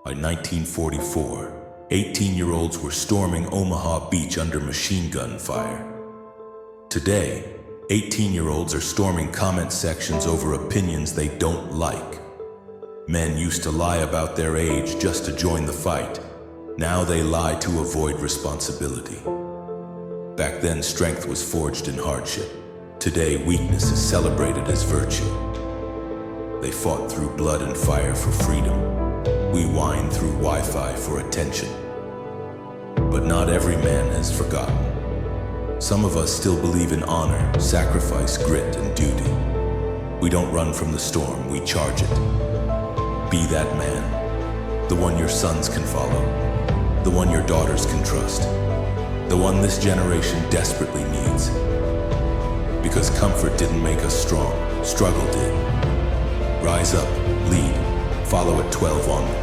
By 1944, 18-year-olds were storming Omaha Beach under machine gun fire. Today, 18-year-olds are storming comment sections over opinions they don't like. Men used to lie about their age just to join the fight. Now they lie to avoid responsibility. Back then, strength was forged in hardship. Today, weakness is celebrated as virtue. They fought through blood and fire for freedom. We whine through Wi-Fi for attention. But not every man has forgotten. Some of us still believe in honor, sacrifice, grit, and duty. We don't run from the storm, we charge it. Be that man, the one your sons can follow, the one your daughters can trust, the one this generation desperately needs. Because comfort didn't make us strong, struggle did. Rise up, lead, follow at 12 onward.